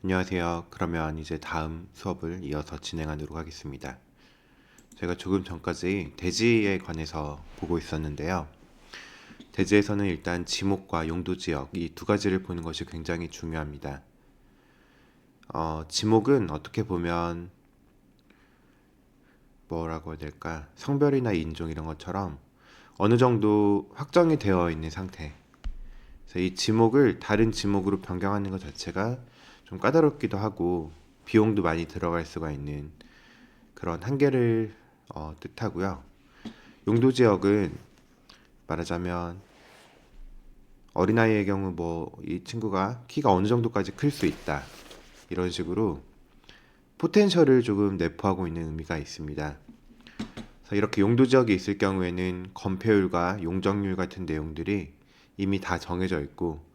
안녕하세요. 그러면 이제 다음 수업을 이어서 진행하도록 하겠습니다. 제가 조금 전까지 대지에 관해서 보고 있었는데요. 대지에서는 일단 지목과 용도 지역 이 두 가지를 보는 것이 굉장히 중요합니다. 지목은 어떻게 보면 뭐라고 해야 될까? 성별이나 인종 이런 것처럼 어느 정도 확정이 되어 있는 상태. 그래서 이 지목을 다른 지목으로 변경하는 것 자체가 좀 까다롭기도 하고 비용도 많이 들어갈 수가 있는 그런 한계를 뜻하고요. 용도 지역은 말하자면 어린아이의 경우 뭐 이 친구가 키가 어느 정도까지 클 수 있다. 이런 식으로 포텐셜을 조금 내포하고 있는 의미가 있습니다. 그래서 이렇게 용도 지역이 있을 경우에는 건폐율과 용적률 같은 내용들이 이미 다 정해져 있고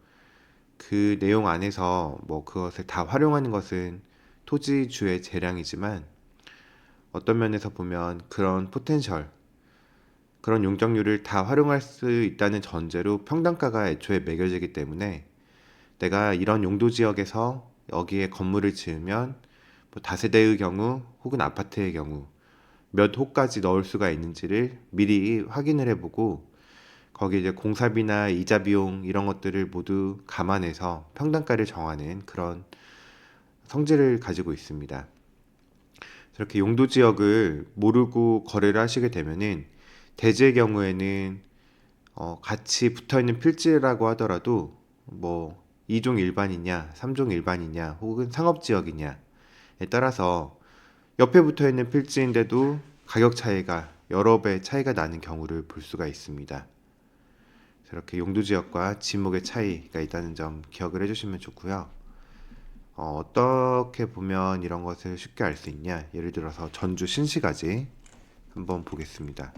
그 내용 안에서 뭐 그것을 다 활용하는 것은 토지주의 재량이지만 어떤 면에서 보면 그런 포텐셜 그런 용적률을 다 활용할 수 있다는 전제로 평당가가 애초에 매겨지기 때문에 내가 이런 용도 지역에서 여기에 건물을 지으면 뭐 다세대의 경우 혹은 아파트의 경우 몇 호까지 넣을 수가 있는지를 미리 확인을 해보고 거기에 이제 공사비나 이자 비용 이런 것들을 모두 감안해서 평당가를 정하는 그런 성질을 가지고 있습니다. 이렇게 용도 지역을 모르고 거래를 하시게 되면은 대지의 경우에는 같이 붙어 있는 필지라고 하더라도 뭐 2종 일반이냐, 3종 일반이냐, 혹은 상업 지역이냐에 따라서 옆에 붙어 있는 필지인데도 가격 차이가 여러 배 차이가 나는 경우를 볼 수가 있습니다. 이렇게 용도 지역과 지목의 차이가 있다는 점 기억을 해주시면 좋고요. 어떻게 보면 이런 것을 쉽게 알 수 있냐? 예를 들어서 전주 신시가지 한번 보겠습니다.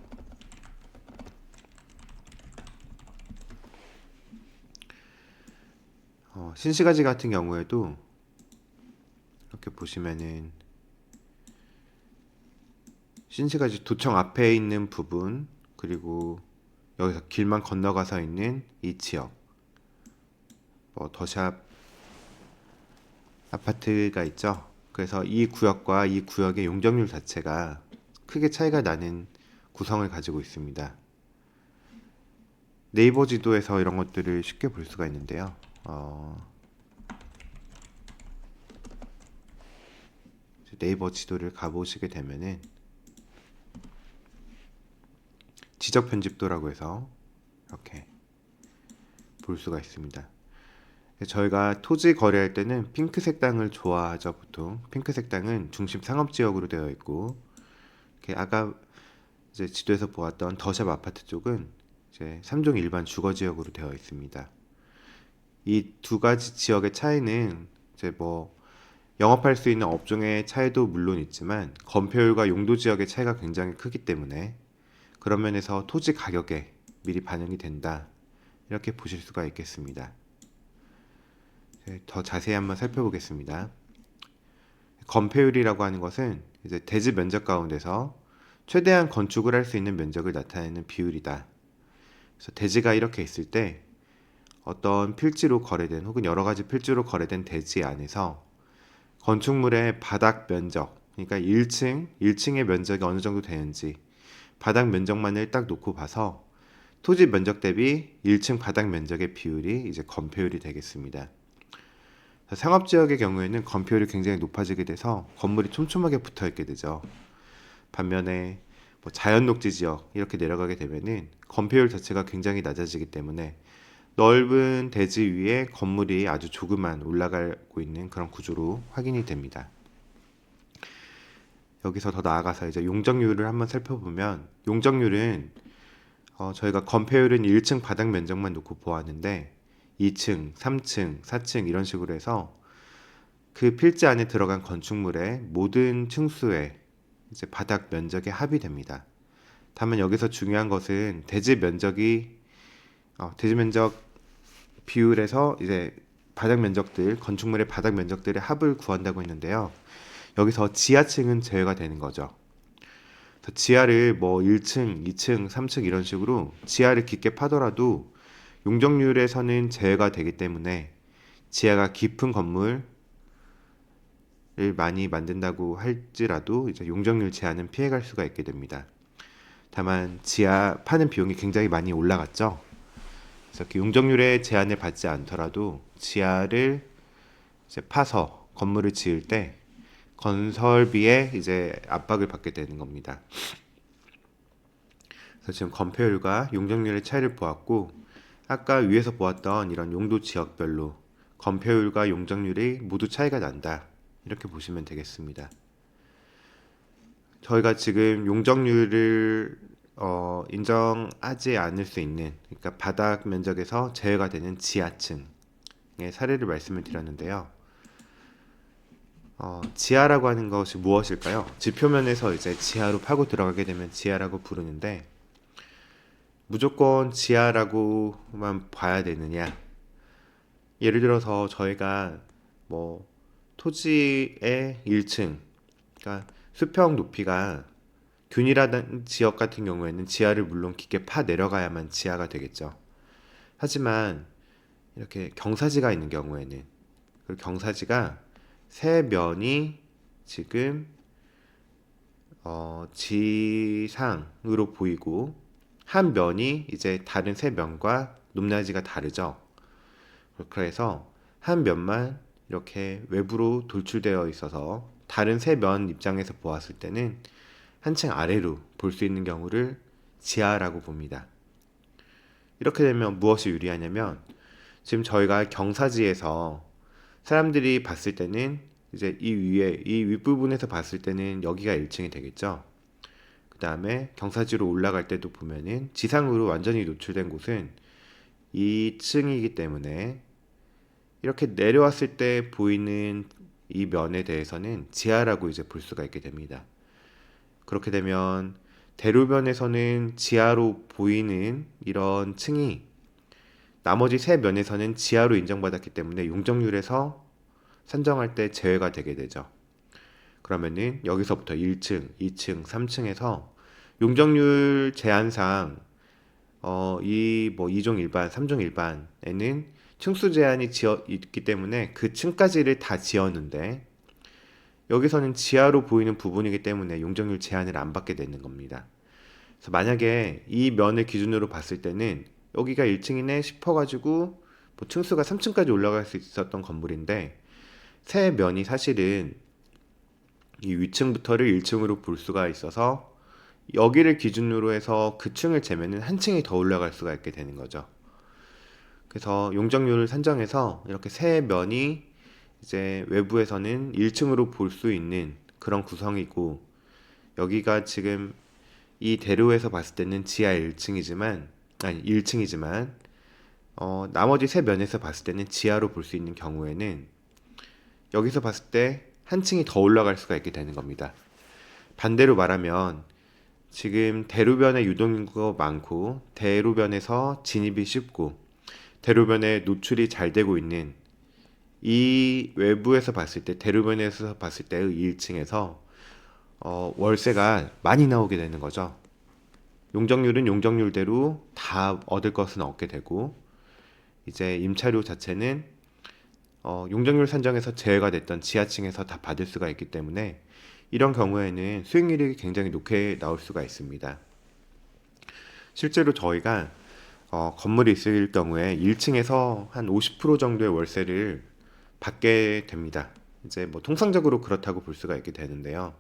신시가지 같은 경우에도 이렇게 보시면은 신시가지 도청 앞에 있는 부분 그리고 여기서 길만 건너가서 있는 이 지역 더샵 아파트가 있죠. 그래서 이 구역과 이 구역의 용적률 자체가 크게 차이가 나는 구성을 가지고 있습니다. 네이버 지도에서 이런 것들을 쉽게 볼 수가 있는데요. 네이버 지도를 가보시게 되면은 지적 편집도라고 해서 이렇게 볼 수가 있습니다. 저희가 토지 거래할 때는 핑크색 땅을 좋아하죠. 보통 핑크색 땅은 중심 상업 지역으로 되어 있고 이렇게 아까 이제 지도에서 보았던 더샵 아파트 쪽은 이제 3종 일반 주거 지역으로 되어 있습니다. 이 두 가지 지역의 차이는 이제 뭐 영업할 수 있는 업종의 차이도 물론 있지만 건폐율과 용도 지역의 차이가 굉장히 크기 때문에 그런 면에서 토지 가격에 미리 반영이 된다. 이렇게 보실 수가 있겠습니다. 더 자세히 한번 살펴보겠습니다. 건폐율이라고 하는 것은 이제 대지 면적 가운데서 최대한 건축을 할 수 있는 면적을 나타내는 비율이다. 그래서 대지가 이렇게 있을 때 어떤 필지로 거래된 혹은 여러 가지 필지로 거래된 대지 안에서 건축물의 바닥 면적, 그러니까 1층의 면적이 어느 정도 되는지 바닥 면적만을 딱 놓고 봐서 토지 면적 대비 1층 바닥 면적의 비율이 이제 건폐율이 되겠습니다. 상업 지역의 경우에는 건폐율이 굉장히 높아지게 돼서 건물이 촘촘하게 붙어 있게 되죠. 반면에 뭐 자연 녹지 지역 이렇게 내려가게 되면은 건폐율 자체가 굉장히 낮아지기 때문에 넓은 대지 위에 건물이 아주 조그만 올라가고 있는 그런 구조로 확인이 됩니다. 여기서 더 나아가서 이제 용적률을 한번 살펴보면 용적률은 저희가 건폐율은 1층 바닥 면적만 놓고 보았는데 2층, 3층, 4층 이런 식으로 해서 그 필지 안에 들어간 건축물의 모든 층수의 이제 바닥 면적에 합의됩니다. 다만 여기서 중요한 것은 대지 면적 비율에서 이제 바닥 면적들 건축물의 바닥 면적들의 합을 구한다고 했는데요. 여기서 지하층은 제외가 되는 거죠. 지하를 뭐 1층, 2층, 3층 이런 식으로 지하를 깊게 파더라도 용적률에서는 제외가 되기 때문에 지하가 깊은 건물 많이 만든다고 할지라도 이제 용적률 제한은 피해갈 수가 있게 됩니다. 다만 지하 파는 비용이 굉장히 많이 올라갔죠. 그래서 그 용적률의 제한을 받지 않더라도 지하를 이제 파서 건물을 지을 때 건설비에 이제 압박을 받게 되는 겁니다. 그래서 지금 건폐율과 용적률의 차이를 보았고, 아까 위에서 보았던 이런 용도 지역별로 건폐율과 용적률이 모두 차이가 난다, 이렇게 보시면 되겠습니다. 저희가 지금 용적률을 인정하지 않을 수 있는, 그러니까 바닥 면적에서 제외가 되는 지하층의 사례를 말씀을 드렸는데요. 지하라고 하는 것이 무엇일까요? 지표면에서 이제 지하로 파고 들어가게 되면 지하라고 부르는데, 무조건 지하라고만 봐야 되느냐? 예를 들어서 저희가 뭐 토지의 1층, 그러니까 수평 높이가 균일하던 지역 같은 경우에는 지하를 물론 깊게 파 내려가야만 지하가 되겠죠. 하지만 이렇게 경사지가 있는 경우에는, 그 경사지가 세 면이 지금 지상으로 보이고 한 면이 이제 다른 세 면과 높낮이가 다르죠. 그래서 한 면만 이렇게 외부로 돌출되어 있어서 다른 세 면 입장에서 보았을 때는 한층 아래로 볼 수 있는 경우를 지하라고 봅니다. 이렇게 되면 무엇이 유리하냐면, 지금 저희가 경사지에서 사람들이 봤을 때는 이제 이 위에 이 윗부분에서 봤을 때는 여기가 1층이 되겠죠. 그 다음에 경사지로 올라갈 때도 보면은 지상으로 완전히 노출된 곳은 2층이기 때문에 이렇게 내려왔을 때 보이는 이 면에 대해서는 지하라고 이제 볼 수가 있게 됩니다. 그렇게 되면 대로변에서는 지하로 보이는 이런 층이 나머지 세 면에서는 지하로 인정받았기 때문에 용적률에서 산정할 때 제외가 되게 되죠. 그러면은 여기서부터 1층, 2층, 3층에서 용적률 제한상 이 뭐 2종 일반, 3종 일반에는 층수 제한이 지어 있기 때문에 그 층까지를 다 지었는데, 여기서는 지하로 보이는 부분이기 때문에 용적률 제한을 안 받게 되는 겁니다. 그래서 만약에 이 면을 기준으로 봤을 때는 여기가 1층이네 싶어가지고 뭐 층수가 3층까지 올라갈 수 있었던 건물인데, 새 면이 사실은 이 위층부터를 1층으로 볼 수가 있어서 여기를 기준으로 해서 그 층을 재면은 한 층이 더 올라갈 수가 있게 되는 거죠. 그래서 용적률을 산정해서 이렇게 새 면이 이제 외부에서는 1층으로 볼 수 있는 그런 구성이고, 여기가 지금 이 대로에서 봤을 때는 지하 1층이지만, 아니 1층이지만 나머지 세 면에서 봤을 때는 지하로 볼 수 있는 경우에는 여기서 봤을 때 한 층이 더 올라갈 수가 있게 되는 겁니다. 반대로 말하면 지금 대로변에 유동인구가 많고 대로변에서 진입이 쉽고 대로변에 노출이 잘 되고 있는 이 외부에서 봤을 때, 대로변에서 봤을 때의 1층에서 월세가 많이 나오게 되는 거죠. 용적률은 용적률대로 다 얻을 것은 얻게 되고, 이제 임차료 자체는 용적률 산정에서 제외가 됐던 지하층에서 다 받을 수가 있기 때문에 이런 경우에는 수익률이 굉장히 높게 나올 수가 있습니다. 실제로 저희가 건물이 있을 경우에 1층에서 한 50% 정도의 월세를 받게 됩니다. 이제 뭐 통상적으로 그렇다고 볼 수가 있게 되는데요.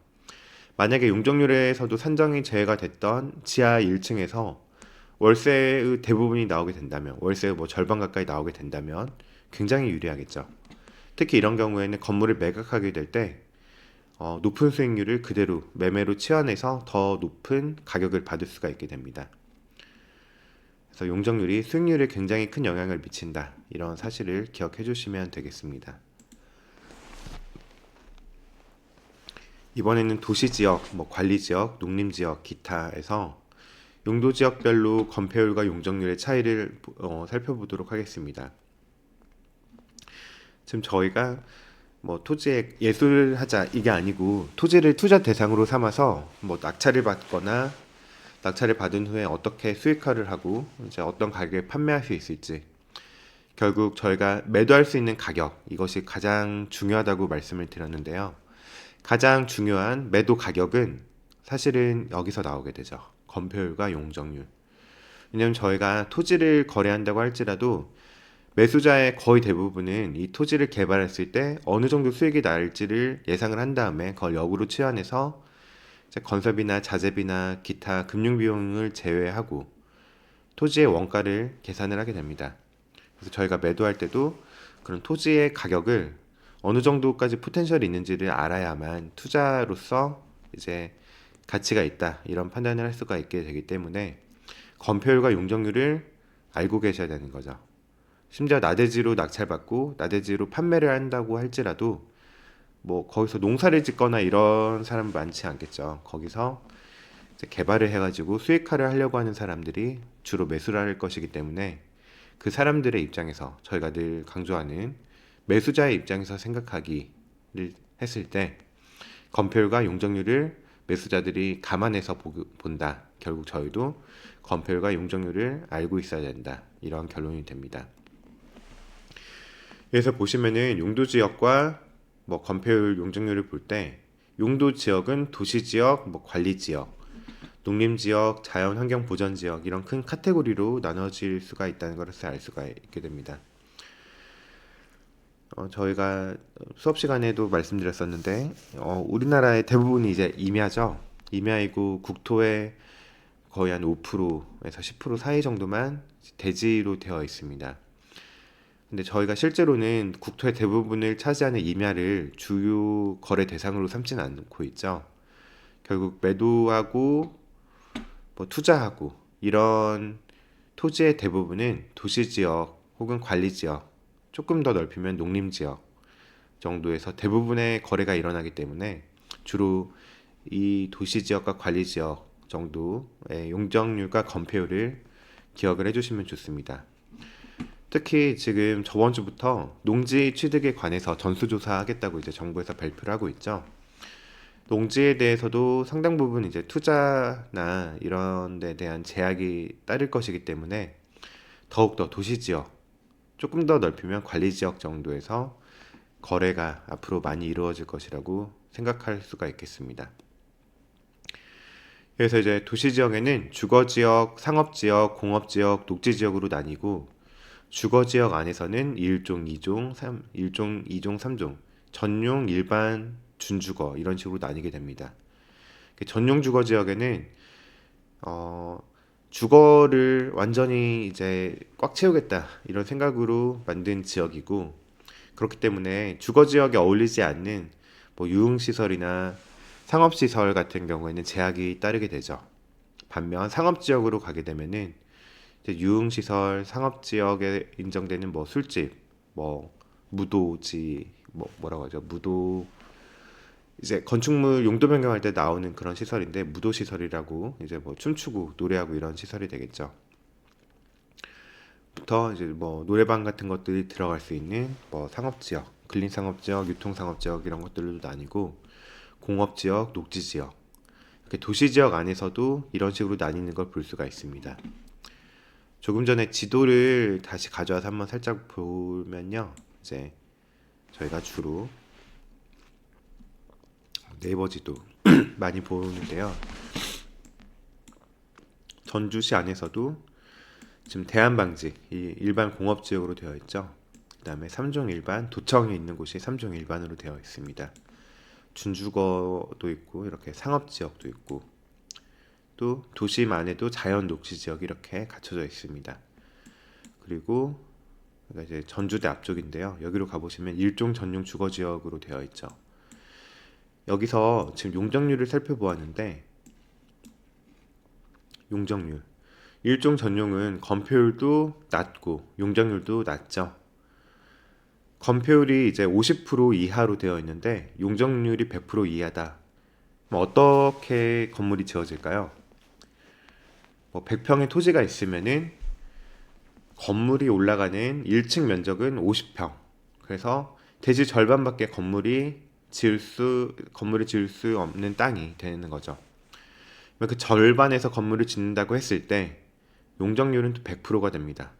만약에 용적률에서도 산정이 제외가 됐던 지하 1층에서 월세의 대부분이 나오게 된다면, 월세의 뭐 절반 가까이 나오게 된다면 굉장히 유리하겠죠. 특히 이런 경우에는 건물을 매각하게 될 때 높은 수익률을 그대로 매매로 치환해서 더 높은 가격을 받을 수가 있게 됩니다. 그래서 용적률이 수익률에 굉장히 큰 영향을 미친다, 이런 사실을 기억해 주시면 되겠습니다. 이번에는 도시지역, 뭐 관리지역, 농림지역, 기타에서 용도지역별로 건폐율과 용적률의 차이를 살펴보도록 하겠습니다. 지금 저희가 뭐 토지에 예술을 하자 이게 아니고, 토지를 투자 대상으로 삼아서 뭐 낙찰을 받거나 낙찰을 받은 후에 어떻게 수익화를 하고 이제 어떤 가격에 판매할 수 있을지, 결국 저희가 매도할 수 있는 가격, 이것이 가장 중요하다고 말씀을 드렸는데요. 가장 중요한 매도 가격은 사실은 여기서 나오게 되죠. 건폐율과 용적률. 왜냐면 저희가 토지를 거래한다고 할지라도 매수자의 거의 대부분은 이 토지를 개발했을 때 어느 정도 수익이 날지를 예상을 한 다음에 그걸 역으로 치환해서 이제 건설비나 자재비나 기타 금융 비용을 제외하고 토지의 원가를 계산을 하게 됩니다. 그래서 저희가 매도할 때도 그런 토지의 가격을 어느 정도까지 포텐셜이 있는지를 알아야만 투자로서 이제 가치가 있다 이런 판단을 할 수가 있게 되기 때문에 건폐율과 용적률을 알고 계셔야 되는 거죠. 심지어 나대지로 낙찰받고 나대지로 판매를 한다고 할지라도 뭐 거기서 농사를 짓거나 이런 사람 많지 않겠죠. 거기서 이제 개발을 해가지고 수익화를 하려고 하는 사람들이 주로 매수를 할 것이기 때문에 그 사람들의 입장에서 저희가 늘 강조하는 매수자의 입장에서 생각하기를 했을 때 건폐율과 용적률을 매수자들이 감안해서 본다. 결국 저희도 건폐율과 용적률을 알고 있어야 된다. 이런 결론이 됩니다. 그래서 보시면은 용도 지역과 뭐 건폐율, 용적률을 볼 때 용도 지역은 도시 지역, 뭐 관리 지역, 농림 지역, 자연 환경 보전 지역 이런 큰 카테고리로 나눠질 수가 있다는 것을 알 수가 있게 됩니다. 저희가 수업 시간에도 말씀드렸었는데 우리나라의 대부분이 이제 임야죠. 임야이고 국토의 거의 한 5%에서 10% 사이 정도만 대지로 되어 있습니다. 근데 저희가 실제로는 국토의 대부분을 차지하는 임야를 주요 거래 대상으로 삼지는 않고 있죠. 결국 매도하고 뭐 투자하고 이런 토지의 대부분은 도시 지역 혹은 관리 지역, 조금 더 넓히면 농림 지역 정도에서 대부분의 거래가 일어나기 때문에 주로 이 도시 지역과 관리 지역 정도의 용적률과 건폐율을 기억을 해주시면 좋습니다. 특히 지금 저번 주부터 농지 취득에 관해서 전수조사 하겠다고 이제 정부에서 발표를 하고 있죠. 농지에 대해서도 상당 부분 이제 투자나 이런 데 대한 제약이 따를 것이기 때문에 더욱더 도시 지역, 조금 더 넓히면 관리 지역 정도에서 거래가 앞으로 많이 이루어질 것이라고 생각할 수가 있겠습니다. 그래서 이제 도시 지역에는 주거 지역, 상업 지역, 공업 지역, 녹지 지역으로 나뉘고 주거 지역 안에서는 1종, 2종, 1종, 2종, 3종, 전용, 일반, 준주거 이런 식으로 나뉘게 됩니다. 전용 주거 지역에는 주거를 완전히 이제 꽉 채우겠다 이런 생각으로 만든 지역이고 그렇기 때문에 주거 지역에 어울리지 않는 뭐 유흥시설이나 상업시설 같은 경우에는 제약이 따르게 되죠. 반면 상업지역으로 가게 되면은 이제 유흥시설, 상업지역에 인정되는 뭐 술집, 뭐 무도지, 뭐 뭐라고 하죠? 무도 이제 건축물 용도 변경할 때 나오는 그런 시설인데 무도 시설이라고 이제 뭐 춤추고 노래하고 이런 시설이 되겠죠. 부터 이제 뭐 노래방 같은 것들이 들어갈 수 있는 뭐 상업지역, 근린상업지역, 유통상업지역 이런 것들도 나뉘고 공업지역, 녹지지역 이렇게 도시지역 안에서도 이런 식으로 나뉘는 걸 볼 수가 있습니다. 조금 전에 지도를 다시 가져와서 한번 살짝 보면요. 이제 저희가 주로 네이버 지도 많이 보는데요. 전주시 안에서도 지금 대한방직 이 일반 공업지역으로 되어 있죠. 그 다음에 3종 일반, 도청이 있는 곳이 3종 일반으로 되어 있습니다. 준주거도 있고 이렇게 상업지역도 있고 또 도심 안에도 자연 녹지지역이 이렇게 갖춰져 있습니다. 그리고 이제 전주대 앞쪽인데요. 여기로 가보시면 일종 전용 주거지역으로 되어 있죠. 여기서 지금 용적률을 살펴보았는데 용적률 일종 전용은 건폐율도 낮고 용적률도 낮죠. 건폐율이 이제 50% 이하로 되어 있는데 용적률이 100% 이하다. 그럼 어떻게 건물이 지어질까요? 뭐 100평의 토지가 있으면은 건물이 올라가는 1층 면적은 50평. 그래서 대지 절반밖에 건물을 지을 수 없는 땅이 되는 거죠. 그 절반에서 건물을 짓는다고 했을 때 용적률은 또 100%가 됩니다.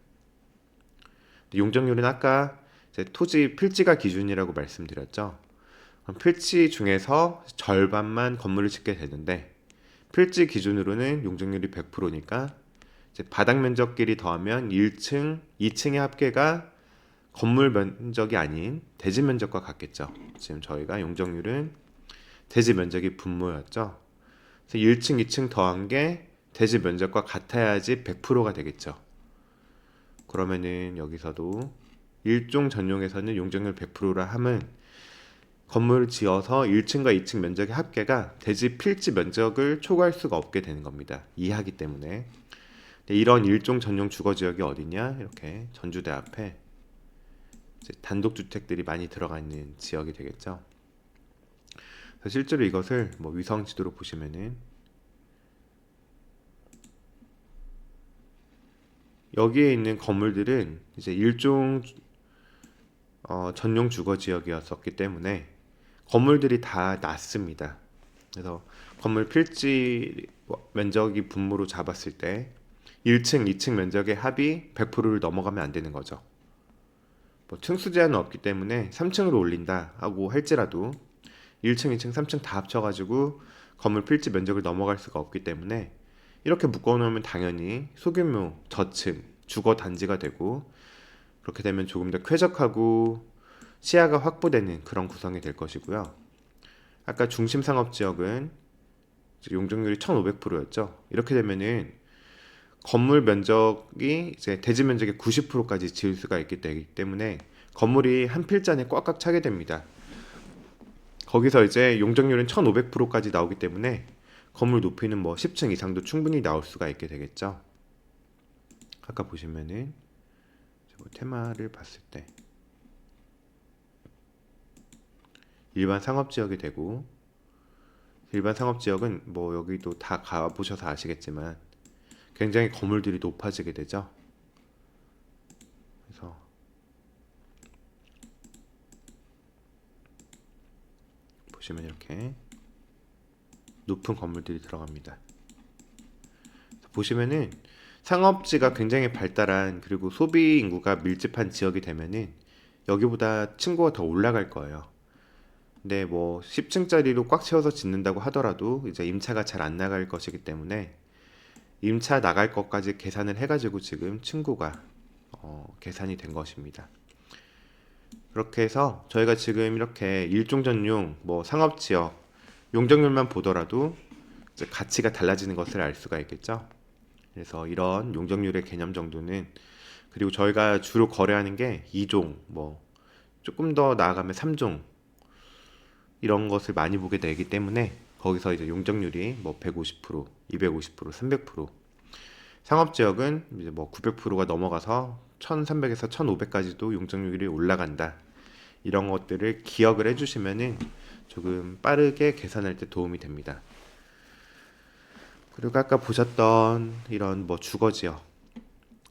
용적률은 아까 이제 토지 필지가 기준이라고 말씀드렸죠. 필지 중에서 절반만 건물을 짓게 되는데 필지 기준으로는 용적률이 100%니까 이제 바닥 면적끼리 더하면 1층, 2층의 합계가 건물 면적이 아닌 대지 면적과 같겠죠. 지금 저희가 용적률은 대지 면적이 분모였죠. 그래서 1층, 2층 더한 게 대지 면적과 같아야지 100%가 되겠죠. 그러면은 여기서도 일종 전용에서는 용적률 100%라 함은 건물을 지어서 1층과 2층 면적의 합계가 대지 필지 면적을 초과할 수가 없게 되는 겁니다. 이하기 때문에. 이런 일종 전용 주거지역이 어디냐? 이렇게 전주대 앞에 이제 단독주택들이 많이 들어가 있는 지역이 되겠죠. 그래서 실제로 이것을 뭐 위성 지도로 보시면은 여기에 있는 건물들은 이제 일종 전용 주거지역이었었기 때문에 건물들이 다 낮습니다. 그래서 건물 필지 면적이 분모로 잡았을 때 1층, 2층 면적의 합이 100%를 넘어가면 안 되는 거죠. 뭐 층수 제한은 없기 때문에 3층으로 올린다 하고 할지라도 1층, 2층, 3층 다 합쳐가지고 건물 필지 면적을 넘어갈 수가 없기 때문에 이렇게 묶어놓으면 당연히 소규모 저층 주거 단지가 되고 그렇게 되면 조금 더 쾌적하고 시야가 확보되는 그런 구성이 될 것이고요. 아까 중심 상업 지역은 용적률이 1,500%였죠. 이렇게 되면은 건물 면적이 이제 대지 면적의 90%까지 지을 수가 있기 때문에 건물이 한 필잔에 꽉꽉 차게 됩니다. 거기서 이제 용적률은 1,500%까지 나오기 때문에 건물 높이는 뭐 10층 이상도 충분히 나올 수가 있게 되겠죠. 아까 보시면은 테마를 봤을 때 일반 상업지역이 되고 일반 상업지역은 뭐 여기도 다 가보셔서 아시겠지만 굉장히 건물들이 높아지게 되죠. 그래서 보시면 이렇게 높은 건물들이 들어갑니다. 보시면은 상업지가 굉장히 발달한 그리고 소비 인구가 밀집한 지역이 되면은 여기보다 층고가 더 올라갈 거예요. 근데 뭐 10층짜리로 꽉 채워서 짓는다고 하더라도 이제 임차가 잘 안 나갈 것이기 때문에 임차 나갈 것까지 계산을 해가지고 지금 층고가 계산이 된 것입니다. 그렇게 해서 저희가 지금 이렇게 일종 전용 뭐 상업지역 용적률만 보더라도 이제 가치가 달라지는 것을 알 수가 있겠죠. 그래서 이런 용적률의 개념 정도는 그리고 저희가 주로 거래하는 게 2종 뭐 조금 더 나아가면 3종 이런 것을 많이 보게 되기 때문에 거기서 이제 용적률이 뭐 150%, 250%, 300% 상업지역은 이제 뭐 900%가 넘어가서 1300에서 1500까지도 용적률이 올라간다. 이런 것들을 기억을 해주시면은 조금 빠르게 계산할 때 도움이 됩니다. 그리고 아까 보셨던 이런 뭐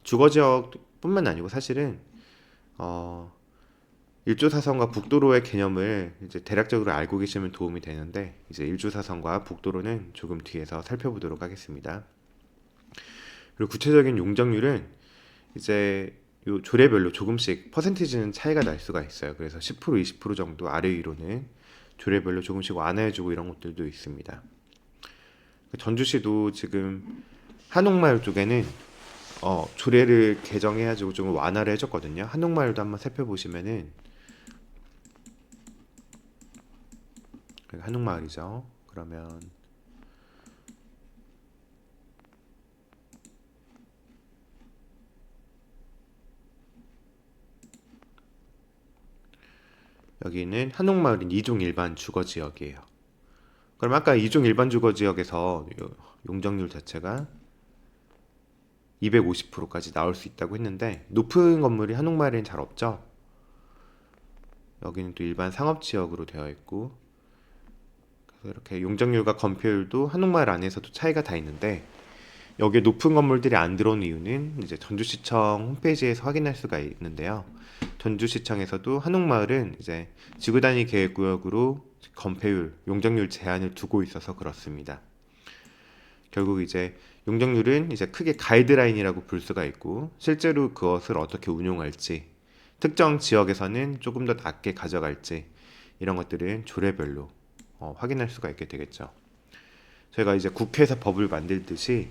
주거지역뿐만 아니고 사실은 일조사선과 북도로의 개념을 이제 대략적으로 알고 계시면 도움이 되는데 이제 일조사선과 북도로는 조금 뒤에서 살펴보도록 하겠습니다. 그리고 구체적인 용적률은 이제 요 조례별로 조금씩 퍼센티지는 차이가 날 수가 있어요. 그래서 10% 20% 정도 아래 위로는 조례별로 조금씩 완화해주고 이런 것들도 있습니다. 전주시도 지금 한옥마을 쪽에는 조례를 개정해가지고 좀 완화를 해줬거든요. 한옥마을도 한번 살펴보시면은 한옥마을이죠. 그러면 여기는 한옥마을인 2종 일반 주거지역이에요. 그럼 아까 2종 일반 주거지역에서 용적률 자체가 250%까지 나올 수 있다고 했는데 높은 건물이 한옥마을에는 잘 없죠. 여기는 또 일반 상업지역으로 되어 있고 그래서 이렇게 용적률과 건폐율도 한옥마을 안에서도 차이가 다 있는데 여기에 높은 건물들이 안 들어온 이유는 이제 전주시청 홈페이지에서 확인할 수가 있는데요. 전주시청에서도 한옥마을은 이제 지구단위 계획구역으로 건폐율, 용적률 제한을 두고 있어서 그렇습니다. 결국 이제 용적률은 이제 크게 가이드라인이라고 볼 수가 있고 실제로 그것을 어떻게 운용할지 특정 지역에서는 조금 더 낮게 가져갈지 이런 것들은 조례별로 확인할 수가 있게 되겠죠. 저희가 이제 국회에서 법을 만들듯이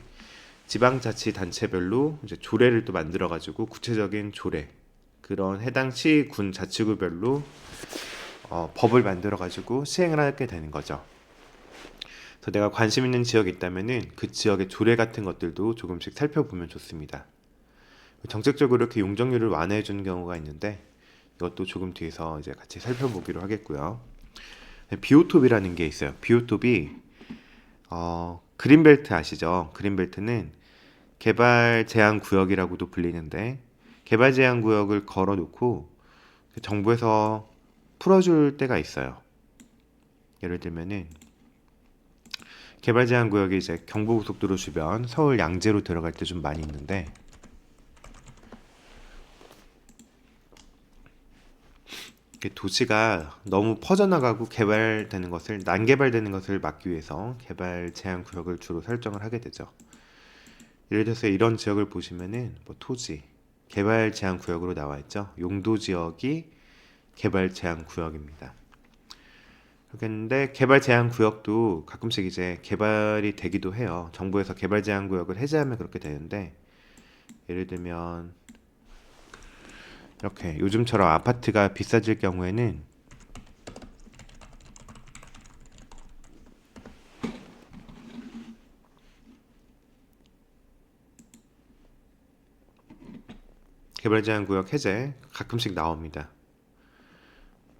지방자치단체별로 이제 조례를 또 만들어가지고 구체적인 조례, 그런 해당 시, 군, 자치구별로 법을 만들어가지고 시행을 하게 되는 거죠. 그래서 내가 관심 있는 지역이 있다면은 그 지역의 조례 같은 것들도 조금씩 살펴보면 좋습니다. 정책적으로 이렇게 용적률을 완화해 주는 경우가 있는데 이것도 조금 뒤에서 이제 같이 살펴보기로 하겠고요. 비오톱이라는 게 있어요. 비오톱이 그린벨트 아시죠? 그린벨트는 개발 제한 구역이라고도 불리는데, 개발 제한 구역을 걸어놓고 정부에서 풀어줄 때가 있어요. 예를 들면은 개발 제한 구역이 이제 경부고속도로 주변 서울 양재로 들어갈 때 좀 많이 있는데, 도시가 너무 퍼져나가고 개발되는 것을, 난개발되는 것을 막기 위해서 개발 제한 구역을 주로 설정을 하게 되죠. 예를 들어서 이런 지역을 보시면은 뭐 토지 개발 제한 구역으로 나와 있죠. 용도 지역이 개발 제한 구역입니다. 그런데 개발 제한 구역도 가끔씩 이제 개발이 되기도 해요. 정부에서 개발 제한 구역을 해제하면 그렇게 되는데, 예를 들면 이렇게 요즘처럼 아파트가 비싸질 경우에는 개발 제한 구역 해제 가끔씩 나옵니다.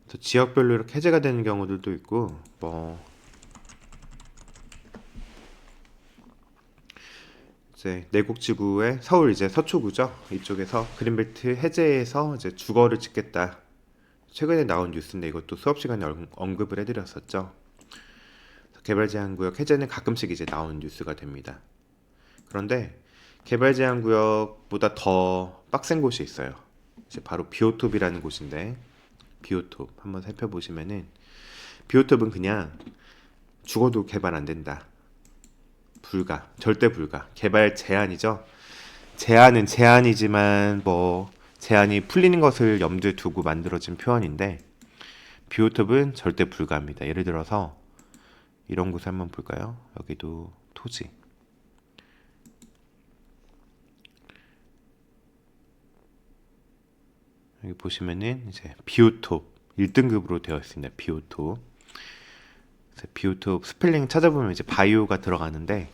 그래서 지역별로 이렇게 해제가 되는 경우들도 있고, 뭐 이제 내곡지구의 서울 이제 서초구죠. 이쪽에서 그린벨트 해제해서 이제 주거를 짓겠다. 최근에 나온 뉴스인데 이것도 수업 시간에 언급을 해드렸었죠. 개발 제한 구역 해제는 가끔씩 이제 나오는 뉴스가 됩니다. 그런데 개발 제한 구역보다 더 빡센 곳이 있어요. 이제 바로 비오톱이라는 곳인데, 비오톱 한번 살펴보시면은 비오톱은 그냥 죽어도 개발 안 된다. 불가, 절대 불가. 개발 제한이죠. 제한은 제한이지만 뭐 제한이 풀리는 것을 염두에 두고 만들어진 표현인데, 비오톱은 절대 불가합니다. 예를 들어서 이런 곳을 한번 볼까요? 여기도 토지. 여기 보시면은 이제 비오톱 1등급으로 되어 있습니다. 비오톱. 비오톱 스펠링 찾아보면 이제 바이오가 들어가는데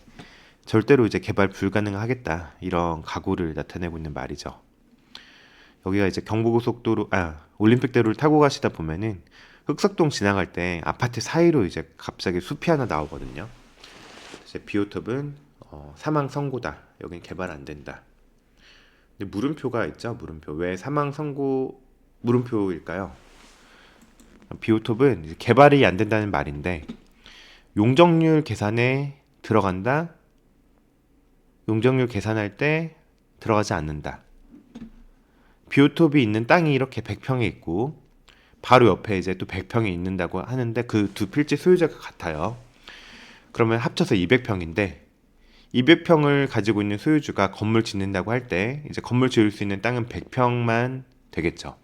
절대로 이제 개발 불가능하겠다, 이런 각오를 나타내고 있는 말이죠. 여기가 이제 경부고속도로, 올림픽대로를 타고 가시다 보면은 흑석동 지나갈 때 아파트 사이로 이제 갑자기 숲이 하나 나오거든요. 이제 비오톱은 사망 선고다. 여긴 개발 안 된다. 근데 물음표가 있죠. 물음표. 왜 사망 선고 물음표일까요? 비오톱은 이제 개발이 안 된다는 말인데, 용적률 계산에 들어간다. 용적률 계산할 때 들어가지 않는다. 비오톱이 있는 땅이 이렇게 100평이 있고 바로 옆에 이제 또 100평이 있는다고 하는데 그 두 필지 소유자가 같아요. 그러면 합쳐서 200평인데 200평을 가지고 있는 소유주가 건물 짓는다고 할 때 이제 건물 지을 수 있는 땅은 100평만 되겠죠.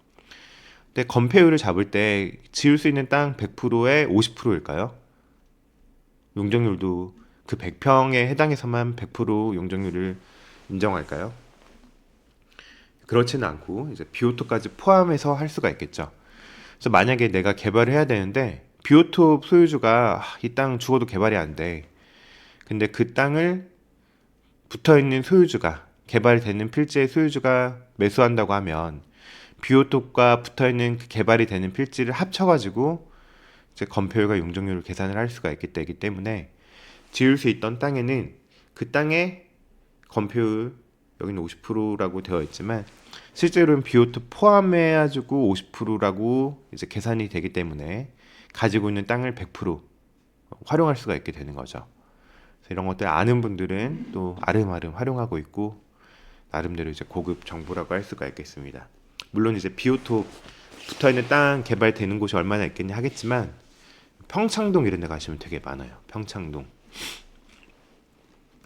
근데 건폐율을 잡을 때 지을 수 있는 땅 100%의 50%일까요? 용적률도 그 100평에 해당해서만 100% 용적률을 인정할까요? 그렇지는 않고 이제 비오톱까지 포함해서 할 수가 있겠죠. 그래서 만약에 내가 개발을 해야 되는데 비오톱 소유주가 이 땅 죽어도 개발이 안 돼. 근데 그 땅을 붙어있는 소유주가, 개발되는 필지의 소유주가 매수한다고 하면 비오톱과 붙어있는 그 개발이 되는 필지를 합쳐가지고 이제 건폐율과 용적률을 계산을 할 수가 있기 때문에 지을 수 있던 땅에는 그 땅의 건폐율, 여기는 50%라고 되어 있지만 실제로는 비오톱 포함해가지고 50%라고 이제 계산이 되기 때문에 가지고 있는 땅을 100% 활용할 수가 있게 되는 거죠. 그래서 이런 것들 아는 분들은 또 아름아름 활용하고 있고 나름대로 이제 고급 정보라고 할 수가 있겠습니다. 물론 이제 비오톱 붙어있는 땅 개발되는 곳이 얼마나 있겠냐 하겠지만 평창동 이런 데 가시면 되게 많아요. 평창동.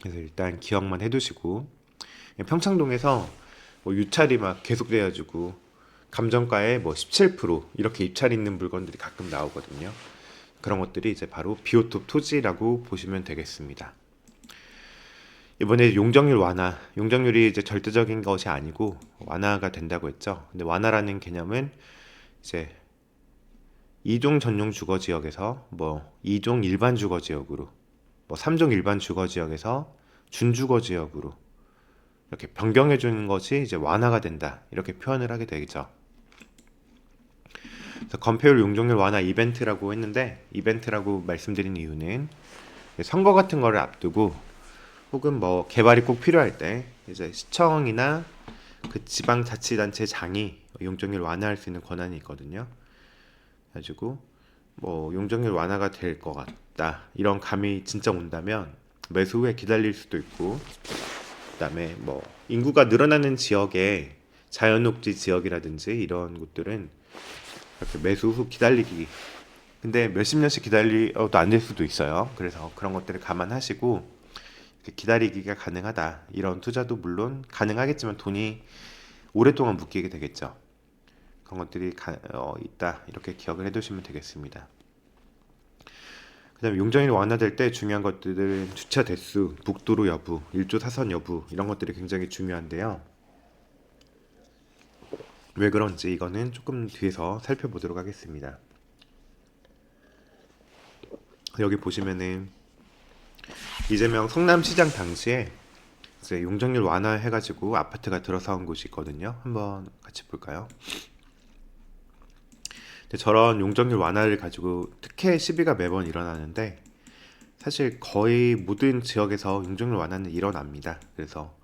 그래서 일단 기억만 해두시고, 평창동에서 뭐 유찰이 막 계속돼가지고 감정가의 뭐 17% 이렇게 입찰 있는 물건들이 가끔 나오거든요. 그런 것들이 이제 바로 비오톱 토지라고 보시면 되겠습니다. 이번에 용적률 완화, 용적률이 이제 절대적인 것이 아니고 완화가 된다고 했죠. 근데 완화라는 개념은 이제 2종 전용 주거 지역에서 뭐 2종 일반 주거 지역으로, 뭐 3종 일반 주거 지역에서 준주거 지역으로 이렇게 변경해 주는 것이 이제 완화가 된다, 이렇게 표현을 하게 되겠죠. 그래서 건폐율 용적률 완화 이벤트라고 했는데, 이벤트라고 말씀드린 이유는 선거 같은 거를 앞두고 혹은 뭐 개발이 꼭 필요할 때 이제 시청이나 그 지방자치단체장이 용적률 완화할 수 있는 권한이 있거든요. 그래가지고 뭐 용적률 완화가 될 것 같다, 이런 감이 진짜 온다면 매수 후에 기다릴 수도 있고, 그다음에 뭐 인구가 늘어나는 지역에 자연녹지 지역이라든지 이런 곳들은 이렇게 매수 후 기다리기, 근데 몇십 년씩 기다려도 안 될 수도 있어요. 그래서 그런 것들을 감안하시고 기다리기가 가능하다, 이런 투자도 물론 가능하겠지만 돈이 오랫동안 묶이게 되겠죠. 그런 것들이 있다, 이렇게 기억을 해두시면 되겠습니다. 그 다음에 용적률이 완화될 때 중요한 것들은 주차 대수, 북도로 여부, 일조 사선 여부, 이런 것들이 굉장히 중요한데요. 왜 그런지 이거는 조금 뒤에서 살펴보도록 하겠습니다. 여기 보시면은 이재명 성남시장 당시에 이제 용적률 완화해가지고 아파트가 들어선 곳이 있거든요. 한번 같이 볼까요? 저런 용적률 완화를 가지고 특혜 시비가 매번 일어나는데, 사실 거의 모든 지역에서 용적률 완화는 일어납니다. 그래서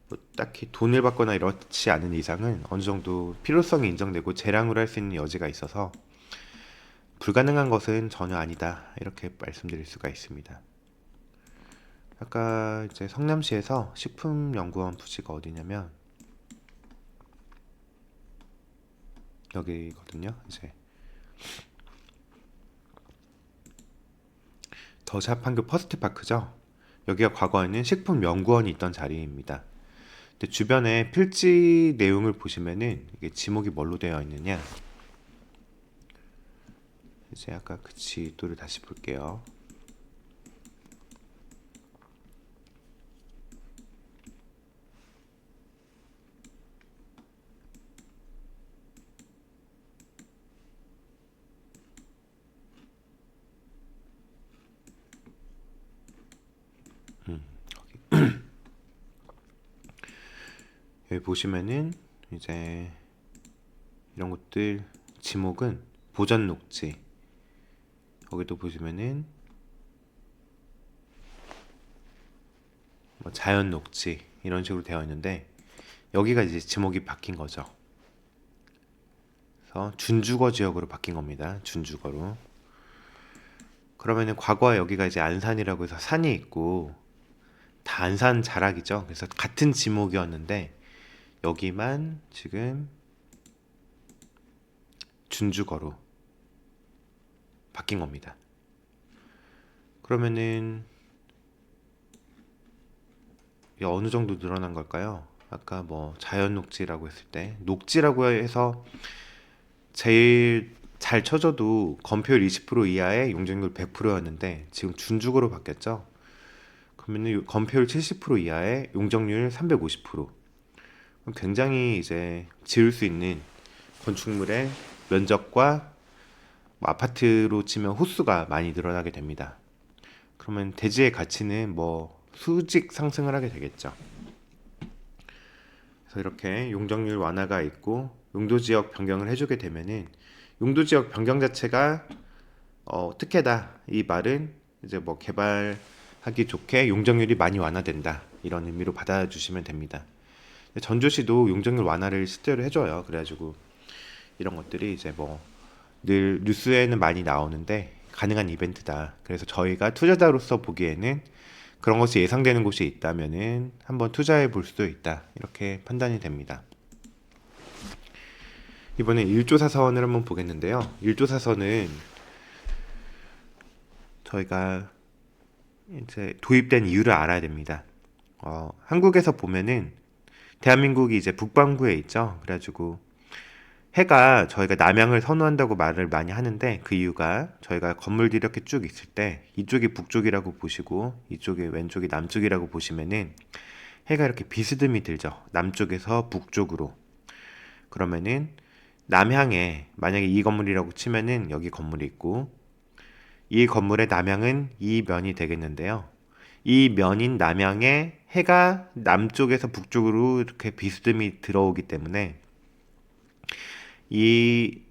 뭐 딱히 돈을 받거나 이렇지 않은 이상은 어느 정도 필요성이 인정되고 재량으로 할 수 있는 여지가 있어서 불가능한 것은 전혀 아니다, 이렇게 말씀드릴 수가 있습니다. 아까 이제 성남시에서 식품연구원 부지가 어디냐면 여기거든요. 이제 더샵 판교 퍼스트파크죠. 여기가 과거에는 식품연구원이 있던 자리입니다. 근데 주변에 필지 내용을 보시면은 이게 지목이 뭘로 되어 있느냐, 이제 아까 그 지도를 다시 볼게요. 여기 보시면은 이제 이런 것들 지목은 보전 녹지, 여기도 보시면은 뭐 자연 녹지, 이런 식으로 되어 있는데 여기가 이제 지목이 바뀐 거죠. 그래서 준주거 지역으로 바뀐 겁니다. 준주거로. 그러면은 과거에 여기가 이제 안산이라고 해서 산이 있고 다 안산 자락이죠. 그래서 같은 지목이었는데 여기만 지금 준주거로 바뀐 겁니다. 그러면은 어느 정도 늘어난 걸까요? 아까 뭐 자연 녹지라고 했을 때, 녹지라고 해서 제일 잘 쳐줘도 건폐율 20% 이하의 용적률 100%였는데 지금 준주거로 바뀌었죠. 그러면 건폐율 70% 이하의 용적률 350%. 굉장히 이제 지을 수 있는 건축물의 면적과 뭐 아파트로 치면 호수가 많이 늘어나게 됩니다. 그러면 대지의 가치는 뭐 수직 상승을 하게 되겠죠. 그래서 이렇게 용적률 완화가 있고 용도지역 변경을 해주게 되면은 용도지역 변경 자체가 특혜다, 이 말은 이제 뭐 개발하기 좋게 용적률이 많이 완화된다, 이런 의미로 받아주시면 됩니다. 전주시도 용적률 완화를 실제로 해줘요. 그래가지고 이런 것들이 이제 뭐 늘 뉴스에는 많이 나오는데 가능한 이벤트다. 그래서 저희가 투자자로서 보기에는 그런 것이 예상되는 곳이 있다면은 한번 투자해 볼 수도 있다, 이렇게 판단이 됩니다. 이번에 1조 사선을 한번 보겠는데요. 1조 사선은 저희가 이제 도입된 이유를 알아야 됩니다. 한국에서 보면은 대한민국이 이제 북반구에 있죠. 그래가지고 해가 저희가 남향을 선호한다고 말을 많이 하는데 그 이유가 저희가 건물들이 이렇게 쭉 있을 때 이쪽이 북쪽이라고 보시고 이쪽이 왼쪽이 남쪽이라고 보시면은 해가 이렇게 비스듬히 들죠. 남쪽에서 북쪽으로. 그러면은 남향에 만약에 이 건물이라고 치면은 여기 건물이 있고 이 건물의 남향은 이 면이 되겠는데요. 이 면인 남향에 해가 남쪽에서 북쪽으로 이렇게 비스듬히 들어오기 때문에 이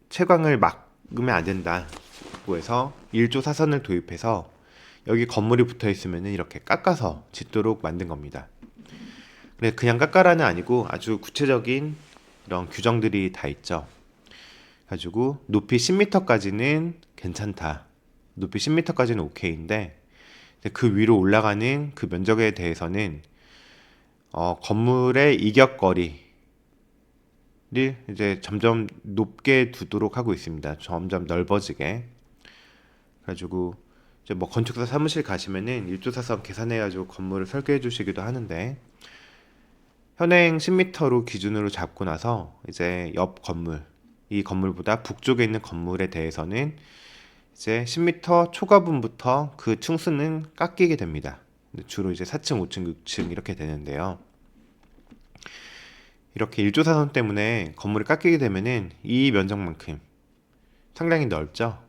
채광을 막으면 안 된다고 해서 일조 사선을 도입해서 여기 건물이 붙어 있으면 이렇게 깎아서 짓도록 만든 겁니다. 근데 그냥 깎아라는 아니고 아주 구체적인 이런 규정들이 다 있죠. 가지고 높이 10m까지는 괜찮다. 높이 10m까지는 오케이인데 그 위로 올라가는 그 면적에 대해서는 건물의 이격거리를 이제 점점 높게 두도록 하고 있습니다. 점점 넓어지게. 그래가지고 이제 뭐 건축사 사무실 가시면은 일조사선 계산해가지고 건물을 설계해 주시기도 하는데 현행 10m로 기준으로 잡고 나서 이제 옆 건물 이 건물보다 북쪽에 있는 건물에 대해서는 이제 10m 초과분부터 그 층수는 깎이게 됩니다. 주로 이제 4층, 5층, 6층 이렇게 되는데요. 이렇게 일조사선 때문에 건물이 깎이게 되면은 이 면적만큼 상당히 넓죠.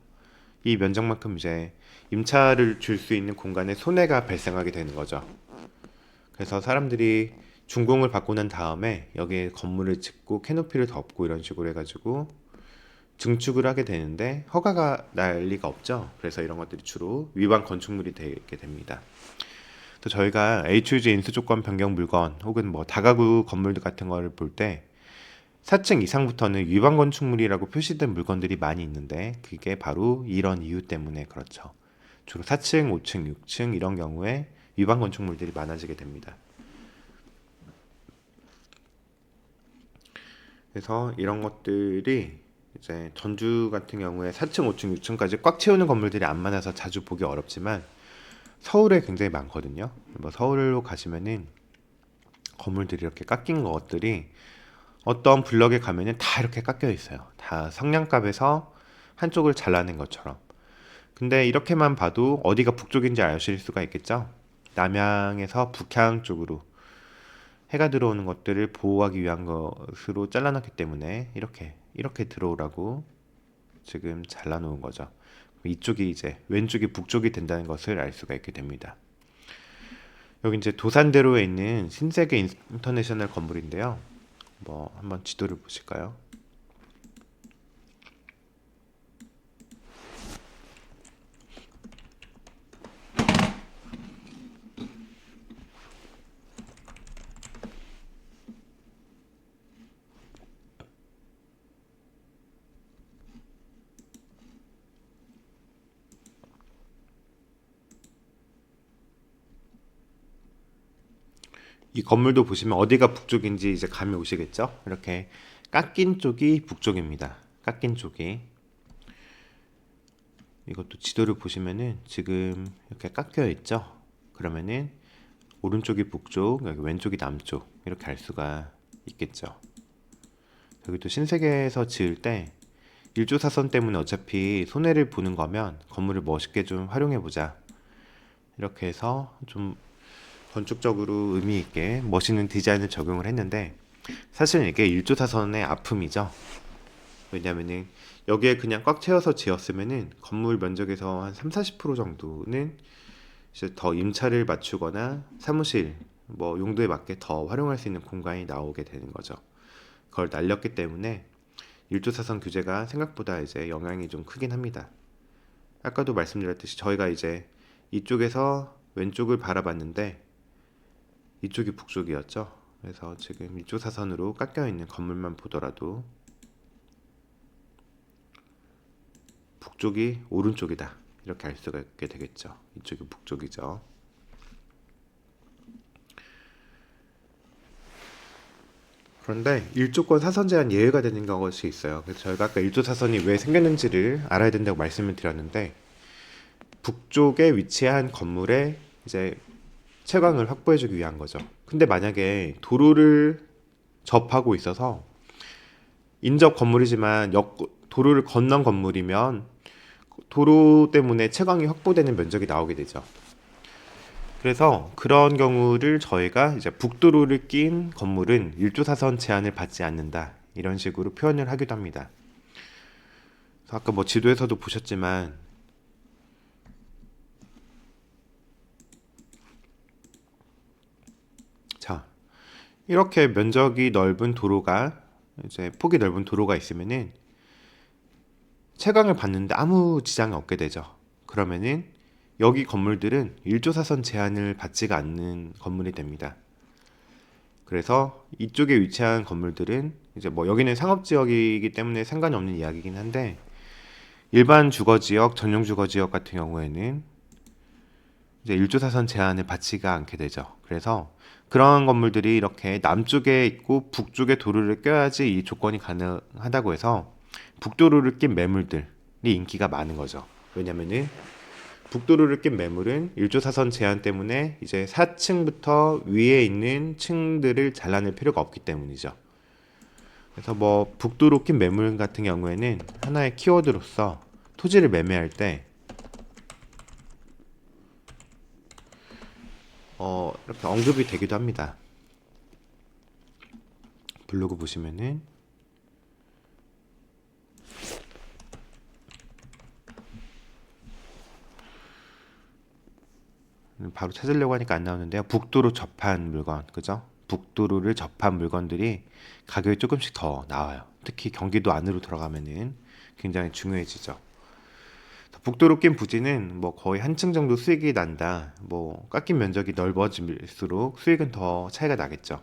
이 면적만큼 이제 임차를 줄 수 있는 공간에 손해가 발생하게 되는 거죠. 그래서 사람들이 준공을 받고 난 다음에 여기에 건물을 짓고 캐노피를 덮고 이런 식으로 해가지고 증축을 하게 되는데 허가가 날 리가 없죠. 그래서 이런 것들이 주로 위반 건축물이 되게 됩니다. 또 저희가 HUG 인수조건 변경 물건 혹은 뭐 다가구 건물들 같은 거를 볼 때 4층 이상부터는 위반 건축물이라고 표시된 물건들이 많이 있는데 그게 바로 이런 이유 때문에 그렇죠. 주로 4층, 5층, 6층 이런 경우에 위반 건축물들이 많아지게 됩니다. 그래서 이런 것들이 이제 전주 같은 경우에 4층, 5층, 6층까지 꽉 채우는 건물들이 안 많아서 자주 보기 어렵지만 서울에 굉장히 많거든요. 뭐 서울로 가시면은 건물들이 이렇게 깎인 것들이 어떤 블럭에 가면은 다 이렇게 깎여 있어요. 다 성냥갑에서 한쪽을 잘라낸 것처럼. 근데 이렇게만 봐도 어디가 북쪽인지 아실 수가 있겠죠? 남향에서 북향 쪽으로 해가 들어오는 것들을 보호하기 위한 것으로 잘라놨기 때문에 이렇게 들어오라고 지금 잘라놓은 거죠. 이쪽이 이제 왼쪽이 북쪽이 된다는 것을 알 수가 있게 됩니다. 여기 이제 도산대로에 있는 신세계 인터내셔널 건물인데요. 뭐 한번 지도를 보실까요? 이 건물도 보시면 어디가 북쪽인지 이제 감이 오시겠죠? 이렇게 깎인 쪽이 북쪽입니다. 깎인 쪽이. 이것도 지도를 보시면은 지금 이렇게 깎여 있죠? 그러면은 오른쪽이 북쪽, 여기 왼쪽이 남쪽 이렇게 알 수가 있겠죠. 여기 또 신세계에서 지을 때 일조사선 때문에 어차피 손해를 보는 거면 건물을 멋있게 좀 활용해 보자. 이렇게 해서 좀 건축적으로 의미 있게 멋있는 디자인을 적용을 했는데 사실 이게 일조사선의 아픔이죠. 왜냐면은 여기에 그냥 꽉 채워서 지었으면은 건물 면적에서 한 3, 40% 정도는 이제 더 임차를 맞추거나 사무실 뭐 용도에 맞게 더 활용할 수 있는 공간이 나오게 되는 거죠. 그걸 날렸기 때문에 일조사선 규제가 생각보다 이제 영향이 좀 크긴 합니다. 아까도 말씀드렸듯이 저희가 이제 이쪽에서 왼쪽을 바라봤는데 이쪽이 북쪽이었죠. 그래서 지금 이쪽 사선으로 깎여 있는 건물만 보더라도 북쪽이 오른쪽이다. 이렇게 알 수가 있게 되겠죠. 이쪽이 북쪽이죠. 그런데 일조권 사선 제한 예외가 되는 것이 있어요. 그래서 저희가 아까 일조 사선이 왜 생겼는지를 알아야 된다고 말씀을 드렸는데 북쪽에 위치한 건물에 이제 채광을 확보해주기 위한 거죠. 근데 만약에 도로를 접하고 있어서 인접 건물이지만 도로를 건넌 건물이면 도로 때문에 채광이 확보되는 면적이 나오게 되죠. 그래서 그런 경우를 저희가 이제 북도로를 낀 건물은 일조사선 제한을 받지 않는다, 이런 식으로 표현을 하기도 합니다. 그래서 아까 뭐 지도에서도 보셨지만 자, 이렇게 면적이 넓은 도로가, 이제 폭이 넓은 도로가 있으면은 채광을 받는데 아무 지장이 없게 되죠. 그러면은 여기 건물들은 일조사선 제한을 받지가 않는 건물이 됩니다. 그래서 이쪽에 위치한 건물들은 이제 뭐 여기는 상업지역이기 때문에 상관이 없는 이야기긴 한데, 일반 주거지역, 전용 주거지역 같은 경우에는 이제 일조사선 제한을 받지가 않게 되죠. 그래서 그런 건물들이 이렇게 남쪽에 있고 북쪽에 도로를 껴야지 이 조건이 가능하다고 해서 북도로를 낀 매물들이 인기가 많은 거죠. 왜냐면은 북도로를 낀 매물은 일조사선 제한 때문에 이제 4층부터 위에 있는 층들을 잘라낼 필요가 없기 때문이죠. 그래서 뭐 북도로 낀 매물 같은 경우에는 하나의 키워드로서 토지를 매매할 때 이렇게 언급이 되기도 합니다. 블로그 보시면은 바로 찾으려고 하니까 안 나오는데요. 북도로 접한 물건, 그죠? 북도로를 접한 물건들이 가격이 조금씩 더 나와요. 특히 경기도 안으로 들어가면은 굉장히 중요해지죠. 북도로 낀 부지는 뭐 거의 한 층 정도 수익이 난다. 뭐 깎인 면적이 넓어질수록 수익은 더 차이가 나겠죠.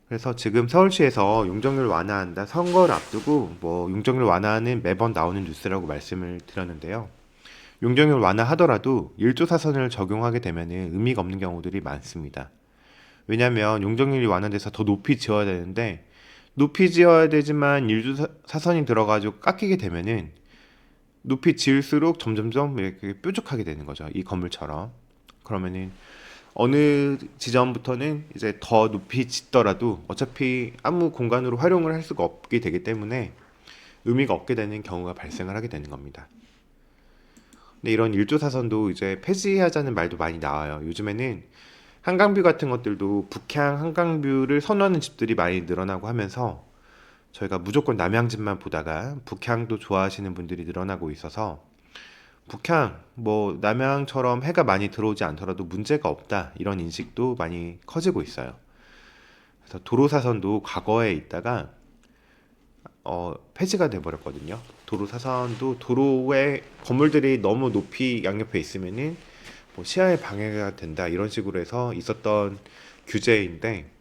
그래서 지금 서울시에서 용적률 완화한다, 선거를 앞두고 뭐 용적률 완화는 매번 나오는 뉴스라고 말씀을 드렸는데요. 용적률 완화하더라도 일조사선을 적용하게 되면은 의미가 없는 경우들이 많습니다. 왜냐하면 용적률이 완화돼서 더 높이 지어야 되는데, 높이 지어야 되지만 일조사선이 들어가지고 깎이게 되면은 높이 지을수록 점점점 이렇게 뾰족하게 되는 거죠. 이 건물처럼. 그러면은 어느 지점부터는 이제 더 높이 짓더라도 어차피 아무 공간으로 활용을 할 수가 없게 되기 때문에 의미가 없게 되는 경우가 발생을 하게 되는 겁니다. 근데 이런 일조사선도 이제 폐지하자는 말도 많이 나와요. 요즘에는 한강뷰 같은 것들도 북향 한강뷰를 선호하는 집들이 많이 늘어나고 하면서 저희가 무조건 남향집만 보다가 북향도 좋아하시는 분들이 늘어나고 있어서, 북향, 뭐 남향처럼 해가 많이 들어오지 않더라도 문제가 없다, 이런 인식도 많이 커지고 있어요. 그래서 도로사선도 과거에 있다가 폐지가 돼버렸거든요. 도로사선도 도로에 건물들이 너무 높이 양옆에 있으면은 뭐 시야에 방해가 된다, 이런 식으로 해서 있었던 규제인데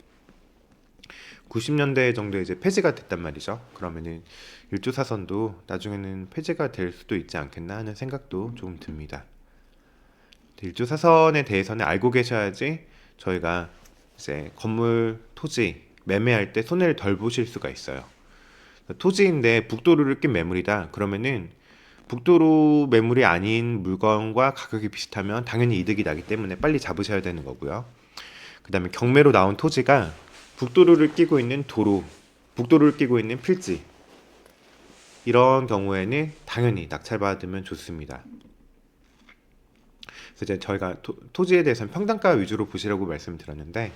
90년대 정도에 이제 폐지가 됐단 말이죠. 그러면은 일조사선도 나중에는 폐지가 될 수도 있지 않겠나 하는 생각도 좀 듭니다. 일조사선에 대해서는 알고 계셔야지 저희가 이제 건물, 토지 매매할 때 손해를 덜 보실 수가 있어요. 토지인데 북도로를 낀 매물이다, 그러면은 북도로 매물이 아닌 물건과 가격이 비슷하면 당연히 이득이 나기 때문에 빨리 잡으셔야 되는 거고요. 그 다음에 경매로 나온 토지가 북도로를 끼고 있는 도로, 북도로를 끼고 있는 필지, 이런 경우에는 당연히 낙찰받으면 좋습니다. 그래서 이제 저희가 토지에 대해서는 평당가 위주로 보시라고 말씀드렸는데,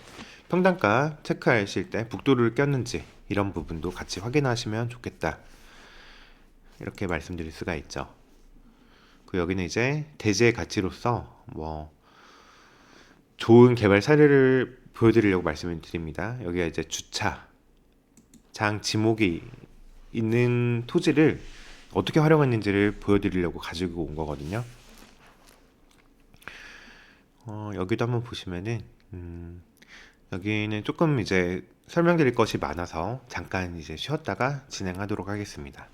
평당가 체크하실 때 북도로를 꼈는지 이런 부분도 같이 확인하시면 좋겠다, 이렇게 말씀드릴 수가 있죠. 그 여기는 이제 대지의 가치로서 뭐 좋은 개발 사례를 보여드리려고 말씀을 드립니다. 여기가 이제 주차장 지목이 있는 토지를 어떻게 활용했는지를 보여드리려고 가지고 온 거거든요. 여기도 한번 보시면은 여기는 조금 이제 설명드릴 것이 많아서 잠깐 이제 쉬었다가 진행하도록 하겠습니다.